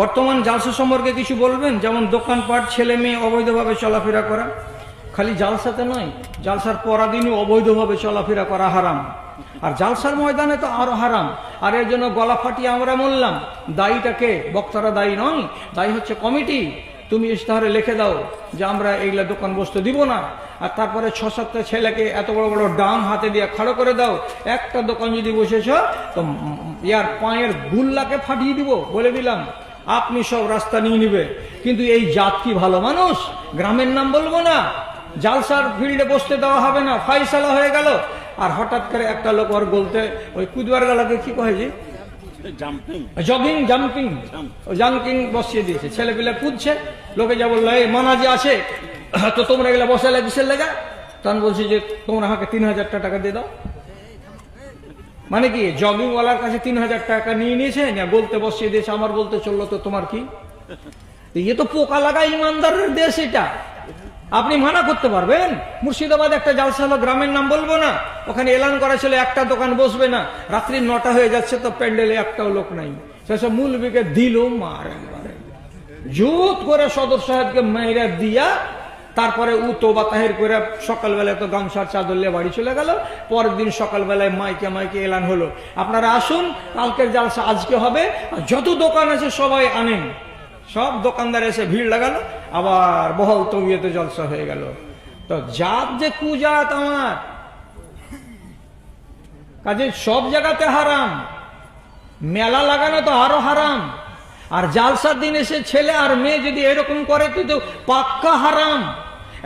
বর্তমান জালসা সম্পর্কে কিছু বলবেন? যেমন দোকানপাট, ছেলে মেয়ে অবৈধভাবে চলাফেরা করা। খালি জালসাতে নয়, জালসার পরাদিনও অবৈধভাবে চলাফেরা করা হারাম, আর জালসার ময়দানে তো আরো হারাম। আর এর জন্য গলা ফাটিয়ে আমরা বললাম, দায়ীটাকে, বক্তারা দায়ী নয়, দায়ী হচ্ছে কমিটি। তুমি ইশতেহারে লিখে দাও যে আমরা এইগুলা দোকান বসতে দিব না, আর তারপরে 6-7টা ছেলেকে এত বড় বড় ডাং হাতে দিয়ে খাড়ো করে দাও। একটা দোকান যদি বসেছ তো ইয়ার পায়ের গুল্লাকে ফাটিয়ে দিব, বলে দিলাম। আপনি সব রাস্তা নিয়ে নিবে, কিন্তু এই জাত কি ভালো মানুষ? গ্রামের নাম বলবো না, জালসার ফিল্ডে বসতে দেওয়া হবে না, ফাইসালা হয়ে গেল। আর হঠাৎ করে একটা লোক ওর বলতে, ওই কুদবার গালাকে কি কয় যে জগিং জাম্পিং, জাম্পিং বসিয়ে দিয়েছে, ছেলে পিলে কুদছে। লোকে যা বললো, এই মানাজি আছে তো তোমরা এগুলা বসালে কিসের লেগা? তখন বলছি যে তোমরা আমাকে 3000 টাকা দিয়ে দাও। মানে কি, জগিং ওয়ালার কাছে 3000 টাকা নিয়ে নিয়েছে, বলতে বসিয়ে দিয়েছে, আমার বলতে চললো তো তোমার কি? এ তো পোকা লাগা ইমানদারের দেশ এটা। আপনি মানা করতে পারবেন? মুর্শিদাবাদ একটা জালসা হলো, গ্রামের নাম বলবো না, ওখানে এলান করা ছিল একটা দোকান বসবে না। রাত্রি 9টা হয়ে যাচ্ছে তো প্যান্ডেলে একটাও লোক নাই। সেসব মূলবিকে দিল মার, একবারে জুত করে সদর সাহেবকে মেয়েরা দিয়া, তারপরে উ তোবা তাহির করে সকালবেলায় তো গামছার চাদর নিয়ে বাড়ি চলে গেল। পরের দিন সকালবেলায় মাইকে মাইকে এলান হলো, আপনারা আসুন, কালকের জালসা আজকে হবে, যত দোকান আছে সবাই আনেন। সব দোকানদার এসে ভিড় লাগালো, আবার বহল তবিয়তে জলসা হয়ে গেল। তো জাত যে কুজাত আমার কাজে সব জায়গাতে হারাম, মেলা লাগানো তো আরো হারাম। আর জালসার দিন এসে ছেলে আর মেয়ে যদি এরকম করে তো পাক্কা হারাম।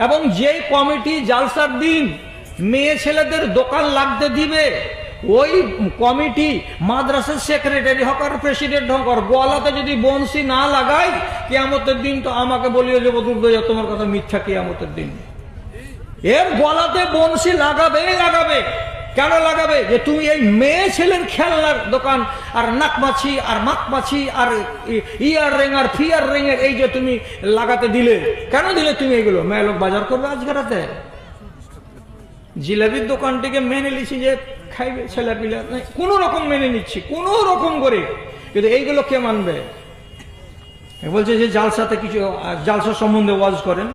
এবং যে কমিটি জালসার দিন মেয়ে ছেলেদের দোকান লাগতে দিবে, ওই কমিটি মাদ্রাসার সেক্রেটারি হোক আর প্রেসিডেন্ট হোক, আর গলাতে যদি বংশী না লাগায়, কিয়ামতের দিন তো আমাকে বলিও যে বদুর তোমার কথা মিথ্যা। কিয়ামতের দিন এর গলাতে বংশী লাগাবেই লাগাবে। কেন লাগাবে? যে তুমি এই মেয়ে ছেলের খেলনার দোকান আর নাকমাছি আর মাকমাছি আর ইয়ার রিং আর ফিয়ার রিং এর এই যে তুমি লাগাতে দিলে, কেন দিলে তুমি এগুলো? মেয়ে লোক বাজার করবে আজকে রাতে। জিলাপির দোকানটিকে মেনে নিচ্ছি যে খাইবে ছেলে পিলে, কোন রকম মেনে নিচ্ছি, কোন রকম করে, কিন্তু এইগুলো কে মানবে? বলছে যে জালসাতে কিছু, জালসা সম্বন্ধে ওয়াজ করেন।